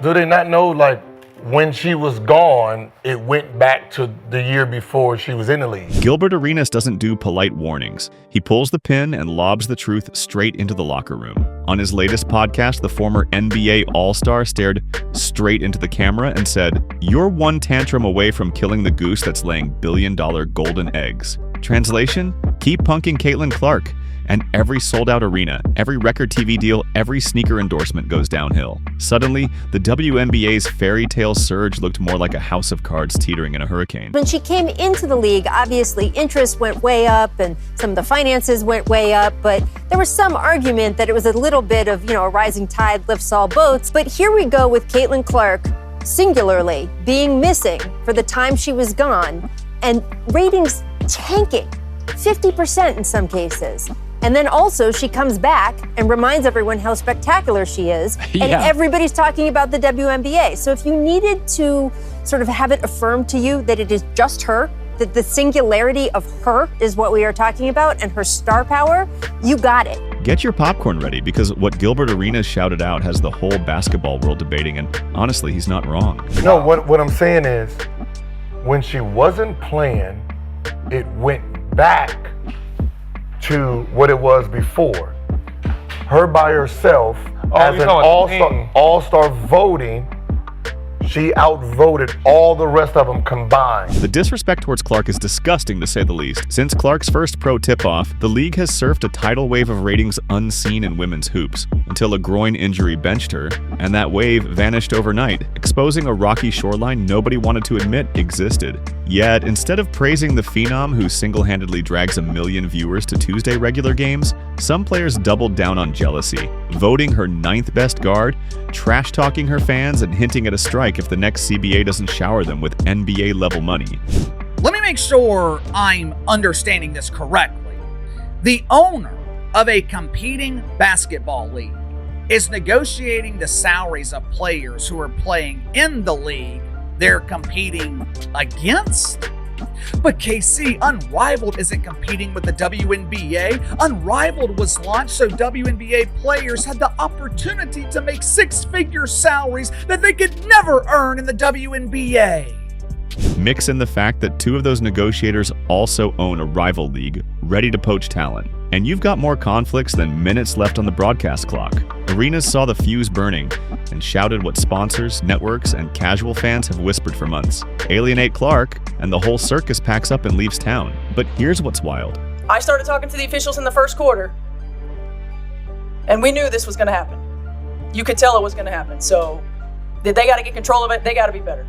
Do they not know, like, when she was gone, it went back to the year before she was in the league? Gilbert Arenas doesn't do polite warnings. He pulls the pin and lobs the truth straight into the locker room. On his latest podcast, the former NBA All-Star stared straight into the camera and said, "You're one tantrum away from killing the goose that's laying billion-dollar golden eggs." Translation? Keep punking Caitlin Clark. And every sold-out arena, every record TV deal, every sneaker endorsement goes downhill. Suddenly, the WNBA's fairy tale surge looked more like a house of cards teetering in a hurricane. When she came into the league, obviously interest went way up and some of the finances went way up, but there was some argument that it was a little bit of, a rising tide lifts all boats. But here we go with Caitlin Clark, singularly, being missing for the time she was gone, and ratings tanking, 50% in some cases. And then also she comes back and reminds everyone how spectacular she is. And everybody's talking about the WNBA. So if you needed to sort of have it affirmed to you that it is just her, that the singularity of her is what we are talking about and her star power, you got it. Get your popcorn ready, because what Gilbert Arenas shouted out has the whole basketball world debating, and honestly, he's not wrong. No, what I'm saying is, when she wasn't playing, it went back to what it was before. Her by herself, as an all-star voting, she outvoted all the rest of them combined. The disrespect towards Clark is disgusting, to say the least. Since Clark's first pro tip-off, the league has surfed a tidal wave of ratings unseen in women's hoops, until a groin injury benched her, and that wave vanished overnight, exposing a rocky shoreline nobody wanted to admit existed. Yet, instead of praising the phenom who single-handedly drags 1 million viewers to Tuesday regular games, some players doubled down on jealousy, voting her 9th best guard, trash-talking her fans, and hinting at a strike if the next CBA doesn't shower them with NBA-level money. Let me make sure I'm understanding this correctly. The owner of a competing basketball league is negotiating the salaries of players who are playing in the league they're competing against? But KC, Unrivaled isn't competing with the WNBA. Unrivaled was launched so WNBA players had the opportunity to make 6-figure salaries that they could never earn in the WNBA. Mix in the fact that 2 of those negotiators also own a rival league ready to poach talent, and you've got more conflicts than minutes left on the broadcast clock. Arenas saw the fuse burning and shouted what sponsors, networks, and casual fans have whispered for months. Alienate Clark, and the whole circus packs up and leaves town. But here's what's wild. I started talking to the officials in the first quarter, and we knew this was going to happen. You could tell it was going to happen. So they got to get control of it. They got to be better.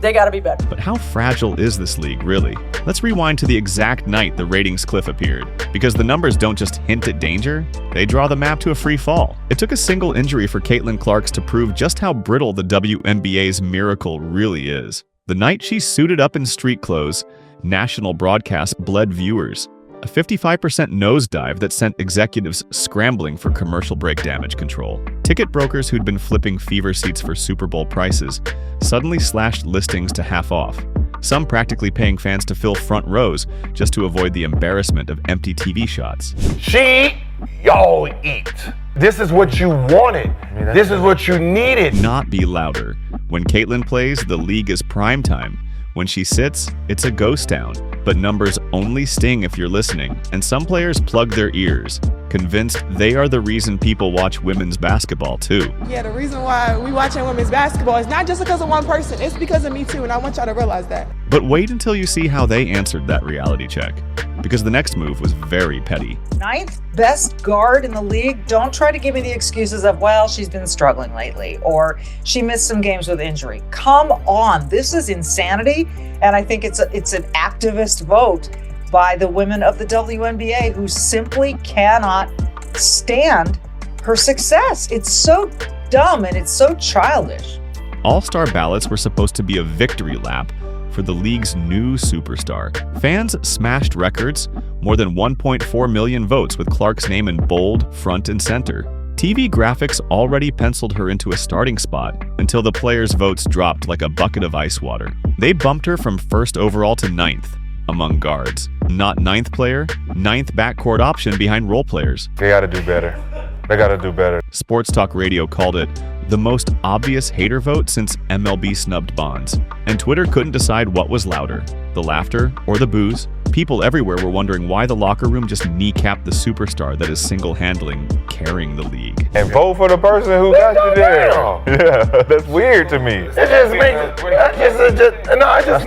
They got to be better. But how fragile is this league, really? Let's rewind to the exact night the ratings cliff appeared, because the numbers don't just hint at danger, they draw the map to a free fall. It took a single injury for Caitlin Clark to prove just how brittle the WNBA's miracle really is. The night she suited up in street clothes, national broadcast bled viewers. A 55% nosedive that sent executives scrambling for commercial break damage control. Ticket brokers who'd been flipping fever seats for Super Bowl prices suddenly slashed listings to half off, some practically paying fans to fill front rows just to avoid the embarrassment of empty TV shots. She, y'all eat. This is what you wanted. This is what you needed. Not be louder. When Caitlin plays, the league is primetime. When she sits, it's a ghost town. But numbers only sting if you're listening, and some players plug their ears, convinced they are the reason people watch women's basketball too. Yeah, the reason why we watching women's basketball is not just because of one person, it's because of me too, and I want y'all to realize that. But wait until you see how they answered that reality check, because the next move was very petty. 9th best guard in the league? Don't try to give me the excuses of, well, she's been struggling lately, or she missed some games with injury. Come on, this is insanity, and I think it's an activist vote by the women of the WNBA who simply cannot stand her success. It's so dumb and it's so childish. All-star ballots were supposed to be a victory lap for the league's new superstar. Fans smashed records, more than 1.4 million votes with Clark's name in bold, front and center. TV graphics already penciled her into a starting spot until the players' votes dropped like a bucket of ice water. They bumped her from 1st overall to 9th among guards. Not 9th player, 9th backcourt option behind role players. They gotta do better. They gotta do better. Sports Talk Radio called it the most obvious hater vote since MLB snubbed Bonds. And Twitter couldn't decide what was louder, the laughter or the boos. People everywhere were wondering why the locker room just kneecapped the superstar that is single-handedly carrying the league. And vote for the person who got you there. Yeah, that's weird to me. It just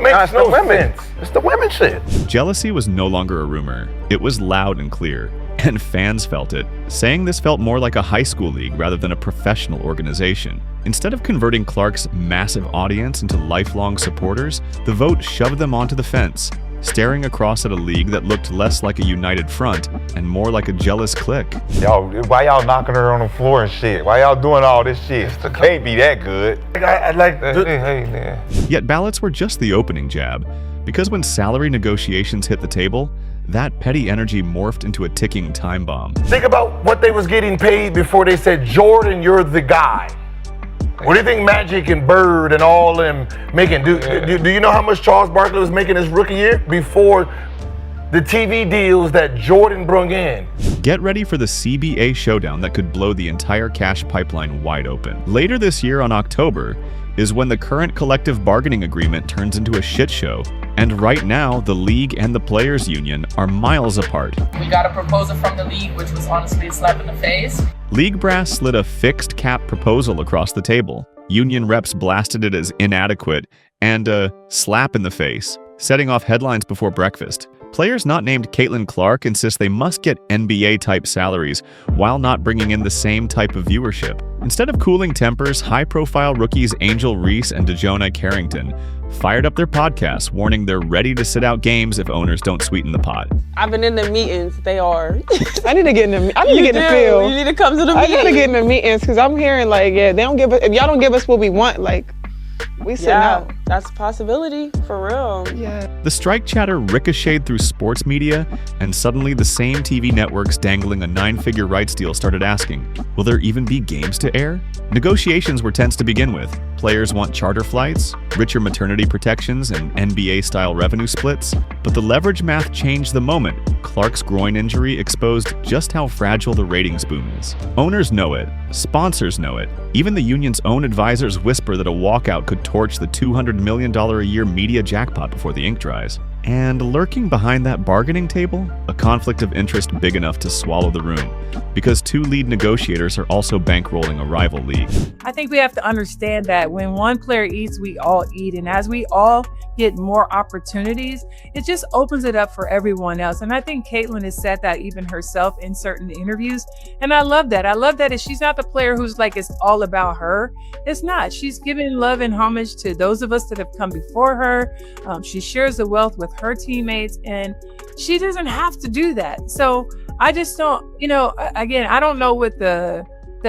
makes no sense. It's the women shit. Jealousy was no longer a rumor. It was loud and clear. And fans felt it, saying this felt more like a high school league rather than a professional organization. Instead of converting Clark's massive audience into lifelong supporters, the vote shoved them onto the fence, staring across at a league that looked less like a united front and more like a jealous clique. Y'all, why y'all knocking her on the floor and shit? Why y'all doing all this shit? Can't be that good. Yet ballots were just the opening jab, because when salary negotiations hit the table, that petty energy morphed into a ticking time bomb. Think about what they was getting paid before they said, Jordan, you're the guy. What do you think Magic and Bird and all them making? Do you know how much Charles Barkley was making his rookie year before the TV deals that Jordan brung in? Get ready for the CBA showdown that could blow the entire cash pipeline wide open. Later this year on October is when the current collective bargaining agreement turns into a shit show. And right now, the league and the players' union are miles apart. We got a proposal from the league, which was honestly a slap in the face. League brass slid a fixed cap proposal across the table. Union reps blasted it as inadequate and a slap in the face, setting off headlines before breakfast. Players not named Caitlin Clark insist they must get NBA-type salaries while not bringing in the same type of viewership. Instead of cooling tempers, high-profile rookies Angel Reese and DeJona Carrington fired up their podcasts, warning they're ready to sit out games if owners don't sweeten the pot. I've been in the meetings. They are. I need to get in the field. You need to come to the meetings. I gotta get in the meetings because I'm hearing like, yeah, they don't give us. If y'all don't give us what we want, like, we sit out. That's a possibility, for real. Yeah. The strike chatter ricocheted through sports media, and suddenly the same TV networks dangling a 9-figure rights deal started asking, will there even be games to air? Negotiations were tense to begin with. Players want charter flights, richer maternity protections, and NBA-style revenue splits. But the leverage math changed the moment Clark's groin injury exposed just how fragile the ratings boom is. Owners know it. Sponsors know it. Even the union's own advisors whisper that a walkout could torch the $200 million a year media jackpot before the ink dries. And lurking behind that bargaining table, a conflict of interest big enough to swallow the room, because two lead negotiators are also bankrolling a rival league. I think we have to understand that when one player eats, we all eat. And as we all get more opportunities, it just opens it up for everyone else. And I think Caitlin has said that even herself in certain interviews. And I love that. I love that she's not the player who's like, it's all about her. It's not. She's giving love and homage to those of us that have come before her. She shares the wealth with her teammates, and she doesn't have to do that. So I just don't, again, I don't know what the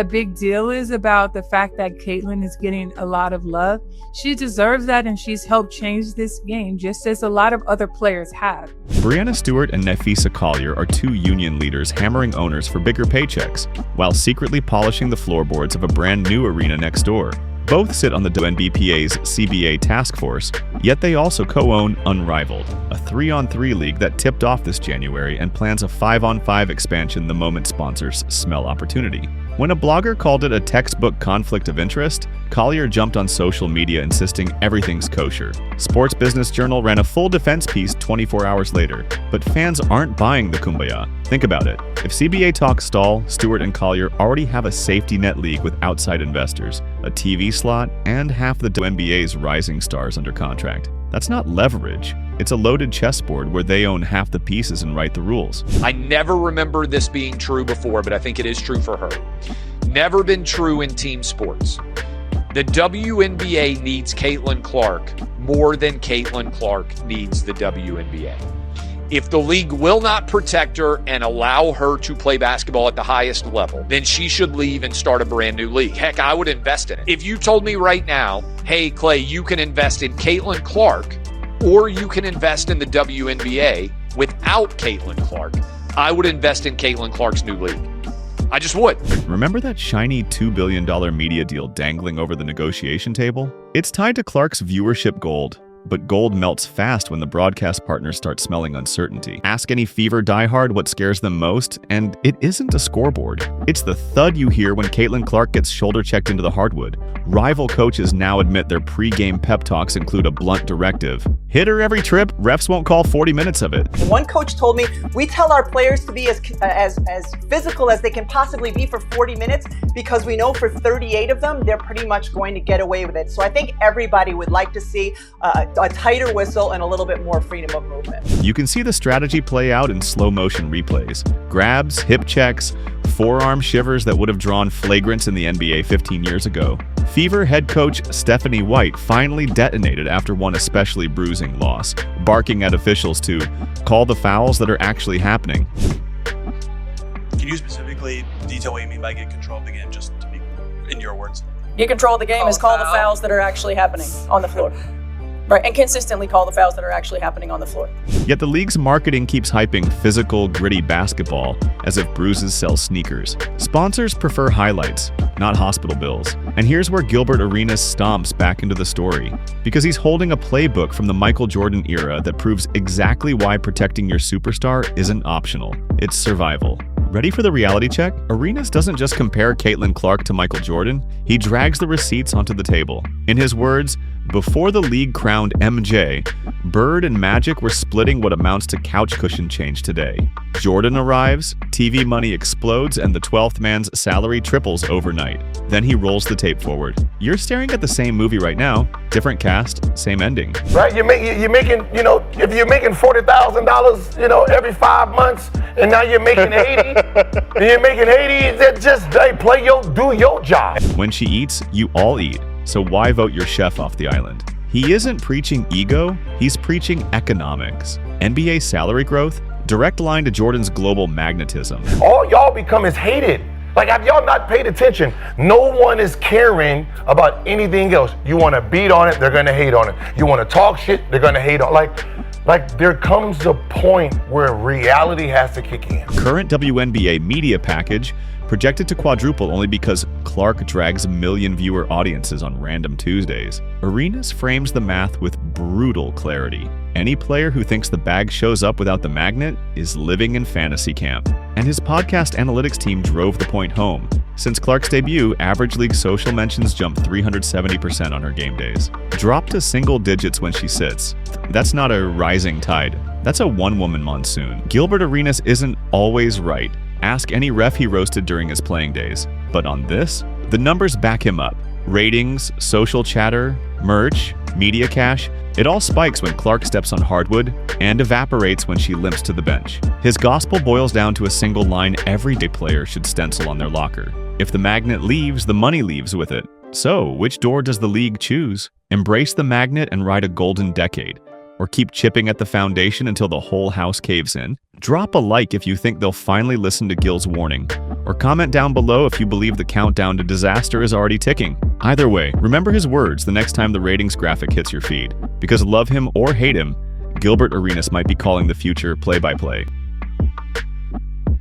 big deal is about the fact that Caitlin is getting a lot of love. She deserves that, and she's helped change this game just as a lot of other players have. Breanna Stewart and Nafisa Collier are two union leaders hammering owners for bigger paychecks, while secretly polishing the floorboards of a brand new arena next door. Both sit on the WNBPA's CBA task force, yet they also co-own Unrivaled, a 3-on-3 league that tipped off this January and plans a 5-on-5 expansion the moment sponsors smell opportunity. When a blogger called it a textbook conflict of interest, Collier jumped on social media insisting everything's kosher. Sports Business Journal ran a full defense piece 24 hours later, but fans aren't buying the kumbaya. Think about it. If CBA talks stall, Stewart and Collier already have a safety net league with outside investors, a TV slot, and half the WNBA's rising stars under contract. That's not leverage. It's a loaded chessboard where they own half the pieces and write the rules. I never remember this being true before, but I think it is true for her. Never been true in team sports. The WNBA needs Caitlin Clark more than Caitlin Clark needs the WNBA. If the league will not protect her and allow her to play basketball at the highest level, then she should leave and start a brand new league. Heck, I would invest in it. If you told me right now, hey, Clay, you can invest in Caitlin Clark or you can invest in the WNBA without Caitlin Clark, I would invest in Caitlin Clark's new league. I just would. Remember that shiny $2 billion media deal dangling over the negotiation table? It's tied to Clark's viewership gold. but gold melts fast when the broadcast partners start smelling uncertainty. Ask any Fever diehard what scares them most, and it isn't a scoreboard. It's the thud you hear when Caitlin Clark gets shoulder checked into the hardwood. Rival coaches now admit their pre-game pep talks include a blunt directive. Hit her every trip, refs won't call 40 minutes of it. One coach told me, we tell our players to be as physical as they can possibly be for 40 minutes because we know for 38 of them, they're pretty much going to get away with it. So I think everybody would like to see a tighter whistle and a little bit more freedom of movement. You can see the strategy play out in slow motion replays. Grabs, hip checks, forearm shivers that would have drawn flagrants in the NBA 15 years ago. Fever head coach Stephanie White finally detonated after one especially bruising loss, barking at officials to call the fouls that are actually happening. Can you specifically detail what you mean by get control of the game, just to be in your words? Get control of the game is call the fouls that are actually happening on the floor. Right, and consistently call the fouls that are actually happening on the floor. Yet the league's marketing keeps hyping physical, gritty basketball as if bruises sell sneakers. Sponsors prefer highlights, not hospital bills. And here's where Gilbert Arenas stomps back into the story, because he's holding a playbook from the Michael Jordan era that proves exactly why protecting your superstar isn't optional. It's survival. Ready for the reality check? Arenas doesn't just compare Caitlin Clark to Michael Jordan, he drags the receipts onto the table. In his words, before the league crowned MJ, Bird and Magic were splitting what amounts to couch cushion change today. Jordan arrives, TV money explodes, and the 12th man's salary triples overnight. Then he rolls the tape forward. You're staring at the same movie right now, different cast, same ending. Right, you're making, if you're making $40,000, every 5 months, and now you're making 80, and you're making 80, do your job. When she eats, you all eat. So why vote your chef off the island? He isn't preaching ego, he's preaching economics. NBA salary growth, direct line to Jordan's global magnetism. All y'all become is hated. Like, have y'all not paid attention? No one is caring about anything else. You want to beat on it, they're going to hate on it. You want to talk shit, they're going to hate on it. Like there comes a point where reality has to kick in. Current WNBA media package projected to quadruple only because Clark drags million-viewer audiences on random Tuesdays. Arenas frames the math with brutal clarity. Any player who thinks the bag shows up without the magnet is living in fantasy camp. And his podcast analytics team drove the point home. Since Clark's debut, average league social mentions jumped 370% on her game days. Drop to single digits when she sits. That's not a rising tide. That's a one-woman monsoon. Gilbert Arenas isn't always right. Ask any ref he roasted during his playing days. But on this, the numbers back him up. Ratings, social chatter, merch, media cash, it all spikes when Clark steps on hardwood and evaporates when she limps to the bench. His gospel boils down to a single line everyday player should stencil on their locker. If the magnet leaves, the money leaves with it. So, which door does the league choose? Embrace the magnet and ride a golden decade? Or keep chipping at the foundation until the whole house caves in? Drop a like if you think they'll finally listen to Gil's warning. Or comment down below if you believe the countdown to disaster is already ticking. Either way, remember his words the next time the ratings graphic hits your feed. Because love him or hate him, Gilbert Arenas might be calling the future play-by-play.